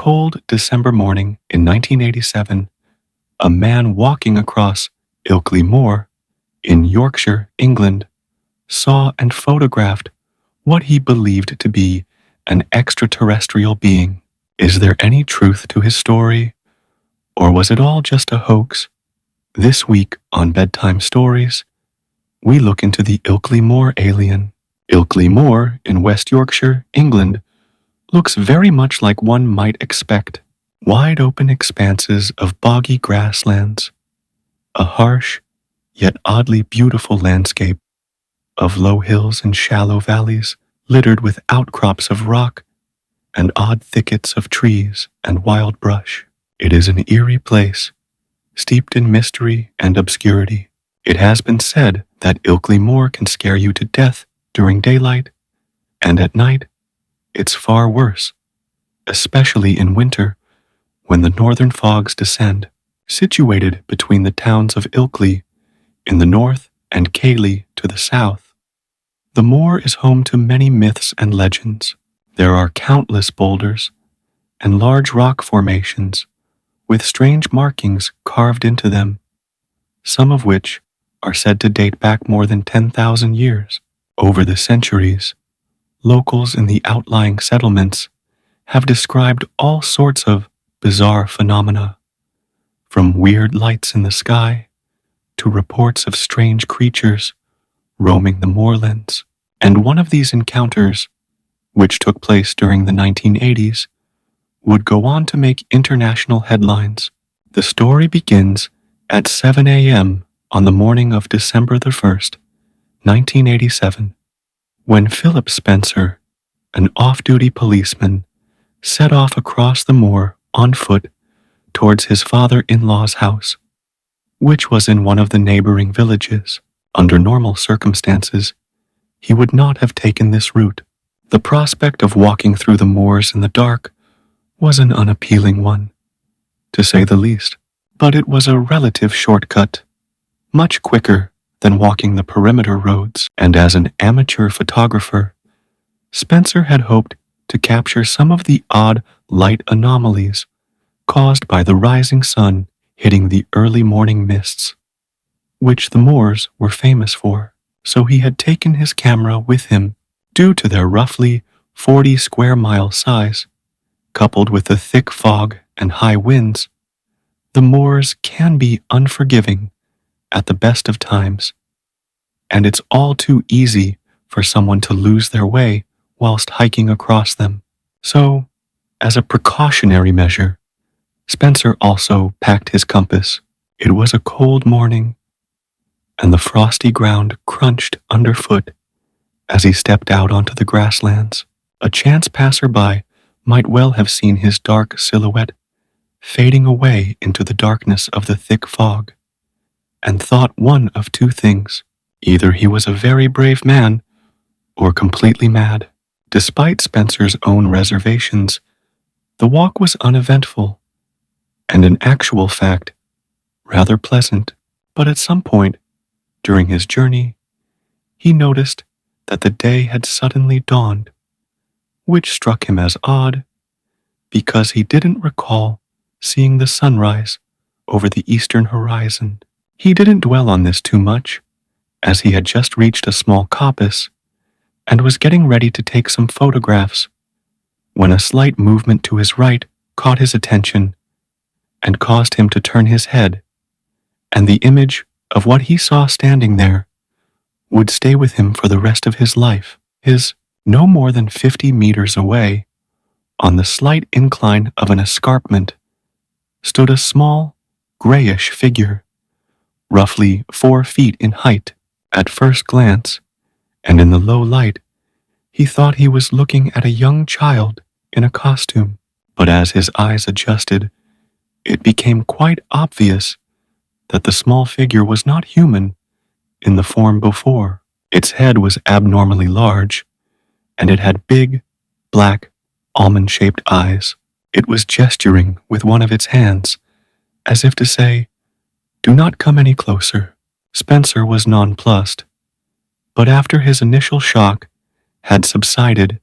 cold December morning in 1987, a man walking across Ilkley Moor in Yorkshire, England, saw and photographed what he believed to be an extraterrestrial being. Is there any truth to his story, or was it all just a hoax? This week on Bedtime Stories, we look into the Ilkley Moor alien. Ilkley Moor in West Yorkshire, England, looks very much like one might expect. Wide open expanses of boggy grasslands, a harsh yet oddly beautiful landscape of low hills and shallow valleys littered with outcrops of rock and odd thickets of trees and wild brush. It is an eerie place, steeped in mystery and obscurity. It has been said that Ilkley Moor can scare you to death during daylight, and at night, it's far worse, especially in winter when the northern fogs descend. Situated between the towns of Ilkley in the north and Cayley to the south, the moor is home to many myths and legends. There are countless boulders and large rock formations with strange markings carved into them, some of which are said to date back more than 10,000 years. Over the centuries, locals in the outlying settlements have described all sorts of bizarre phenomena, from weird lights in the sky to reports of strange creatures roaming the moorlands. And one of these encounters, which took place during the 1980s, would go on to make international headlines. The story begins at 7 a.m. on the morning of December the 1st, 1987, when Philip Spencer, an off-duty policeman, set off across the moor on foot towards his father-in-law's house, which was in one of the neighboring villages. Under normal circumstances, he would not have taken this route. The prospect of walking through the moors in the dark was an unappealing one, to say the least, but it was a relative shortcut, much quicker than walking the perimeter roads, and as an amateur photographer, Spencer had hoped to capture some of the odd light anomalies caused by the rising sun hitting the early morning mists, which the moors were famous for. So he had taken his camera with him. Due to their roughly 40 square mile size, coupled with the thick fog and high winds, the moors can be unforgiving at the best of times, and it's all too easy for someone to lose their way whilst hiking across them. So, as a precautionary measure, Spencer also packed his compass. It was a cold morning, and the frosty ground crunched underfoot as he stepped out onto the grasslands. A chance passerby might well have seen his dark silhouette fading away into the darkness of the thick fog, and thought one of two things. Either he was a very brave man, or completely mad. Despite Spencer's own reservations, the walk was uneventful, and in actual fact, rather pleasant. But at some point during his journey, he noticed that the day had suddenly dawned, which struck him as odd because he didn't recall seeing the sunrise over the eastern horizon. He didn't dwell on this too much, as he had just reached a small coppice and was getting ready to take some photographs when a slight movement to his right caught his attention and caused him to turn his head, and the image of what he saw standing there would stay with him for the rest of his life. His no more than 50 meters away, on the slight incline of an escarpment, stood a small, grayish figure, roughly 4 feet in height. At first glance, and in the low light, he thought he was looking at a young child in a costume. But as his eyes adjusted, it became quite obvious that the small figure was not human in the form before. Its head was abnormally large, and it had big, black, almond-shaped eyes. It was gesturing with one of its hands, as if to say, "Do not come any closer." Spencer was nonplussed, but after his initial shock had subsided,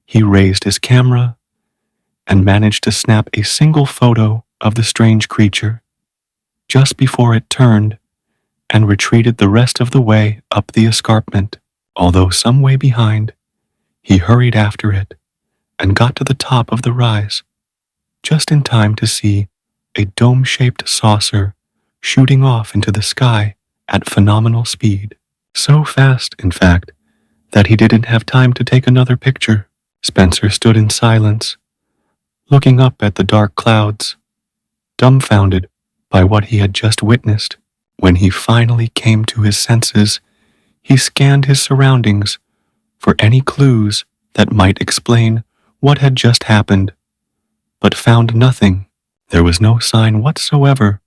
he raised his camera and managed to snap a single photo of the strange creature just before it turned and retreated the rest of the way up the escarpment. Although some way behind, he hurried after it and got to the top of the rise, just in time to see a dome-shaped saucer shooting off into the sky at phenomenal speed. So fast, in fact, that he didn't have time to take another picture. Spencer stood in silence, looking up at the dark clouds, dumbfounded by what he had just witnessed. When he finally came to his senses, he scanned his surroundings for any clues that might explain what had just happened, but found nothing. There was no sign whatsoever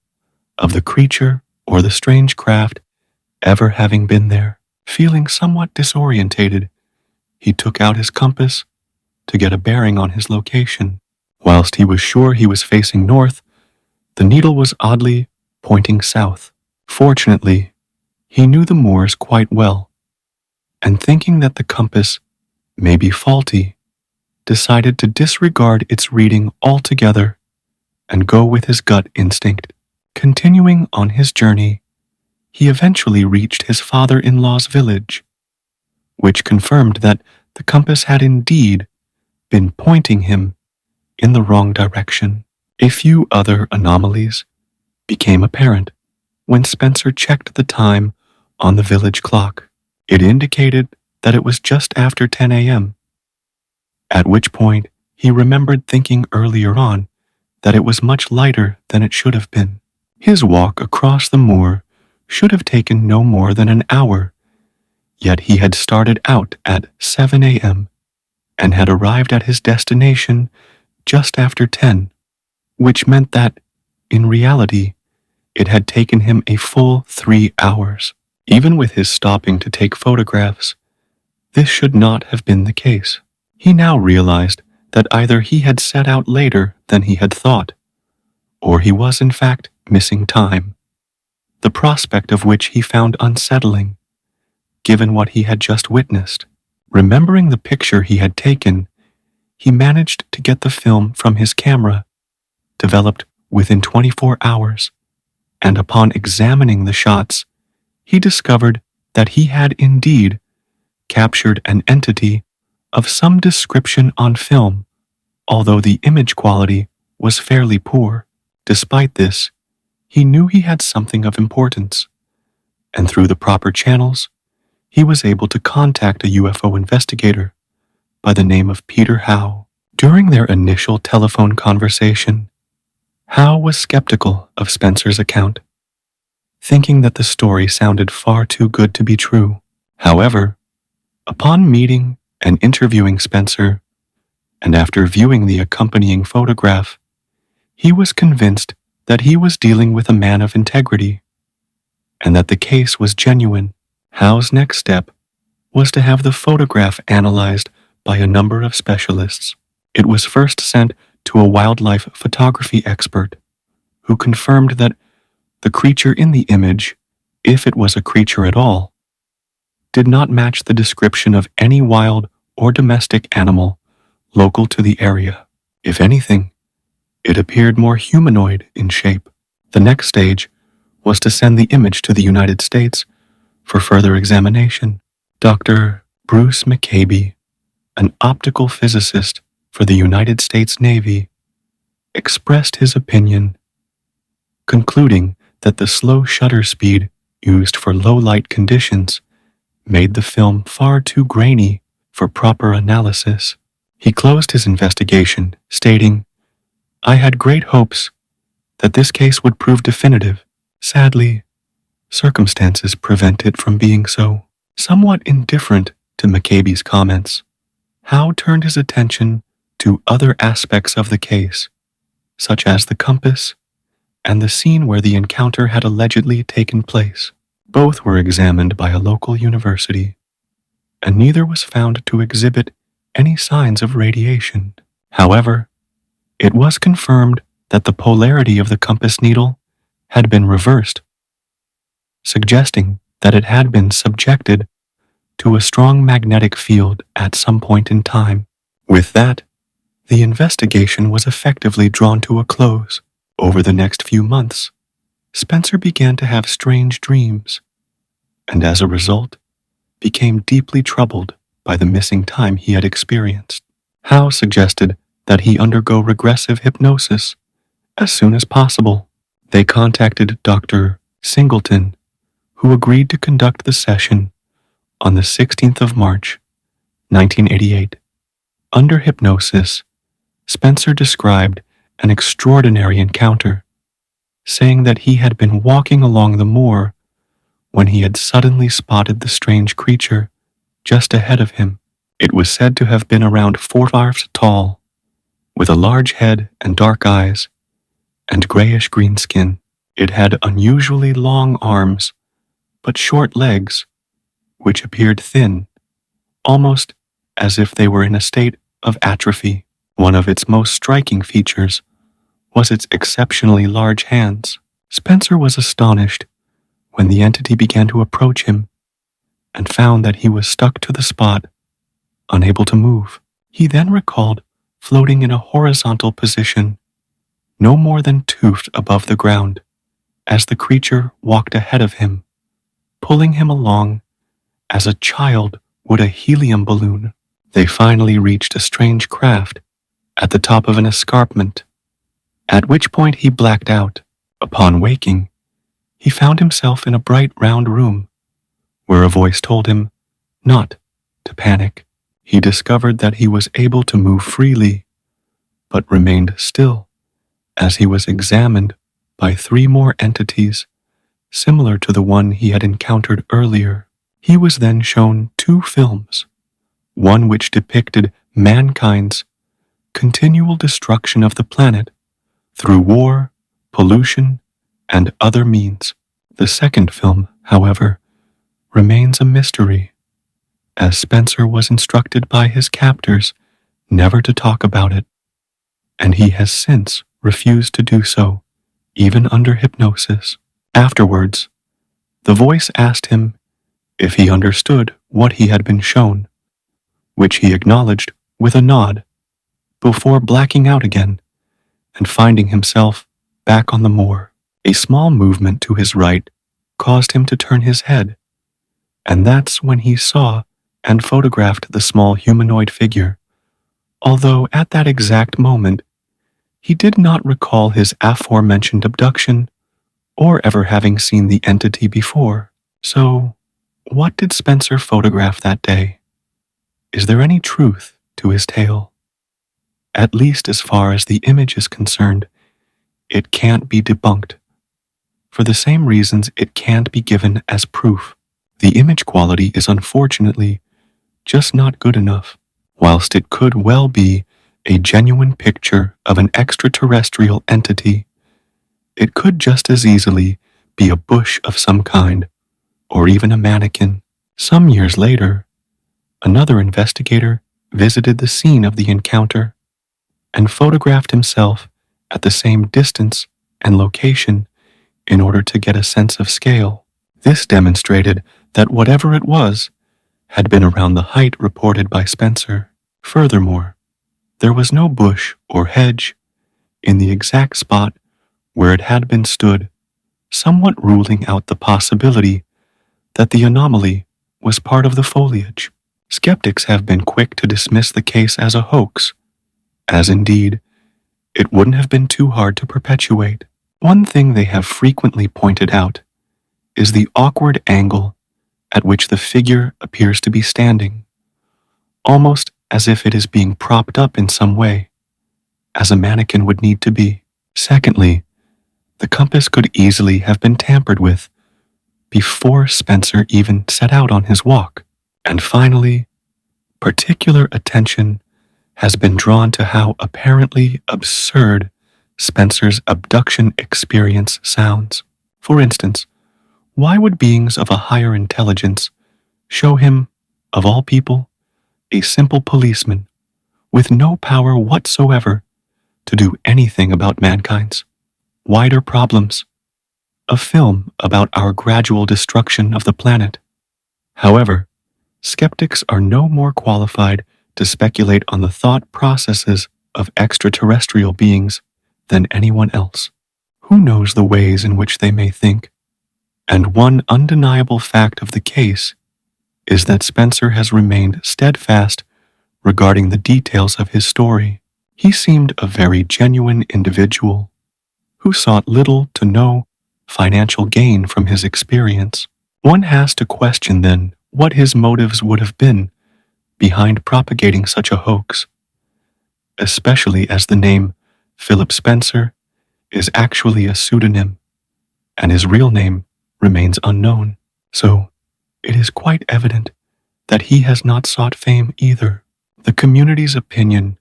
of the creature or the strange craft ever having been there. Feeling somewhat disorientated, he took out his compass to get a bearing on his location. Whilst he was sure he was facing north, the needle was oddly pointing south. Fortunately, he knew the moors quite well, and thinking that the compass may be faulty, decided to disregard its reading altogether and go with his gut instinct. Continuing on his journey, he eventually reached his father-in-law's village, which confirmed that the compass had indeed been pointing him in the wrong direction. A few other anomalies became apparent when Spencer checked the time on the village clock. It indicated that it was just after 10 a.m., at which point he remembered thinking earlier on that it was much lighter than it should have been. His walk across the moor should have taken no more than an hour, yet he had started out at 7 a.m. and had arrived at his destination just after 10, which meant that, in reality, it had taken him a full 3 hours. Even with his stopping to take photographs, this should not have been the case. He now realized that either he had set out later than he had thought, or he was in fact missing time, the prospect of which he found unsettling, given what he had just witnessed. Remembering the picture he had taken, he managed to get the film from his camera, developed within 24 hours, and upon examining the shots, he discovered that he had indeed captured an entity of some description on film, although the image quality was fairly poor. Despite this, he knew he had something of importance, and through the proper channels, he was able to contact a UFO investigator by the name of Peter Howe. During their initial telephone conversation, Howe was skeptical of Spencer's account, thinking that the story sounded far too good to be true. However, upon meeting and interviewing Spencer, and after viewing the accompanying photograph, he was convinced that he was dealing with a man of integrity, and that the case was genuine. Howe's next step was to have the photograph analyzed by a number of specialists. It was first sent to a wildlife photography expert, who confirmed that the creature in the image, if it was a creature at all, did not match the description of any wild or domestic animal local to the area. If anything, it appeared more humanoid in shape. The next stage was to send the image to the United States for further examination. Dr. Bruce McCabe, an optical physicist for the United States Navy, expressed his opinion, concluding that the slow shutter speed used for low-light conditions made the film far too grainy for proper analysis. He closed his investigation, stating, "I had great hopes that this case would prove definitive. Sadly, circumstances prevent it from being so." Somewhat indifferent to McCabe's comments, Howe turned his attention to other aspects of the case, such as the compass and the scene where the encounter had allegedly taken place. Both were examined by a local university, and neither was found to exhibit any signs of radiation. However, it was confirmed that the polarity of the compass needle had been reversed, suggesting that it had been subjected to a strong magnetic field at some point in time. With that, The investigation was effectively drawn to a close. Over the next few months, Spencer began to have strange dreams, and as a result, became deeply troubled by the missing time he had experienced. Howe suggested that he undergo regressive hypnosis as soon as possible. They contacted Dr. Singleton, who agreed to conduct the session on the 16th of March, 1988. Under hypnosis, Spencer described an extraordinary encounter, saying that he had been walking along the moor when he had suddenly spotted the strange creature just ahead of him. It was said to have been around 4 feet tall, with a large head and dark eyes, and grayish-green skin. It had unusually long arms, but short legs, which appeared thin, almost as if they were in a state of atrophy. One of its most striking features was its exceptionally large hands. Spencer was astonished when the entity began to approach him and found that he was stuck to the spot, unable to move. He then recalled floating in a horizontal position, no more than 2 feet above the ground, as the creature walked ahead of him, pulling him along as a child would a helium balloon. They finally reached a strange craft at the top of an escarpment, at which point he blacked out. Upon waking, he found himself in a bright round room, where a voice told him not to panic. He discovered that he was able to move freely, but remained still as he was examined by 3 more entities, similar to the one he had encountered earlier. He was then shown 2 films, one which depicted mankind's continual destruction of the planet through war, pollution, and other means. The second film, however, remains a mystery, as Spencer was instructed by his captors never to talk about it, and he has since refused to do so, even under hypnosis. Afterwards, the voice asked him if he understood what he had been shown, which he acknowledged with a nod, before blacking out again and finding himself back on the moor. A small movement to his right caused him to turn his head, and that's when he saw and photographed the small humanoid figure, although at that exact moment, he did not recall his aforementioned abduction or ever having seen the entity before. So, what did Spencer photograph that day? Is there any truth to his tale? At least as far as the image is concerned, it can't be debunked. For the same reasons it can't be given as proof. The image quality is unfortunately just not good enough. Whilst it could well be a genuine picture of an extraterrestrial entity, it could just as easily be a bush of some kind, or even a mannequin. Some years later, another investigator visited the scene of the encounter and photographed himself at the same distance and location in order to get a sense of scale. This demonstrated that whatever it was had been around the height reported by Spencer. Furthermore, there was no bush or hedge in the exact spot where it had been stood, somewhat ruling out the possibility that the anomaly was part of the foliage. Skeptics have been quick to dismiss the case as a hoax, as indeed, it wouldn't have been too hard to perpetuate. One thing they have frequently pointed out is the awkward angle at which the figure appears to be standing, almost as if it is being propped up in some way, as a mannequin would need to be. Secondly, the compass could easily have been tampered with before Spencer even set out on his walk. And finally, particular attention has been drawn to how apparently absurd Spencer's abduction experience sounds. For instance, why would beings of a higher intelligence show him, of all people, a simple policeman with no power whatsoever to do anything about mankind's wider problems? A film about our gradual destruction of the planet. However, skeptics are no more qualified to speculate on the thought processes of extraterrestrial beings than anyone else. Who knows the ways in which they may think? And one undeniable fact of the case is that Spencer has remained steadfast regarding the details of his story. He seemed a very genuine individual who sought little to no financial gain from his experience. One has to question then what his motives would have been behind propagating such a hoax, especially as the name Philip Spencer is actually a pseudonym and his real name remains unknown. So it is quite evident that he has not sought fame either. The community's opinion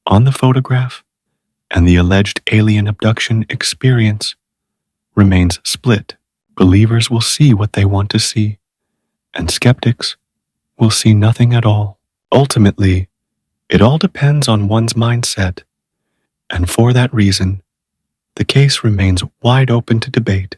on the photograph and the alleged alien abduction experience remains split. Believers will see what they want to see, and skeptics will see nothing at all. Ultimately, it all depends on one's mindset, and for that reason, the case remains wide open to debate.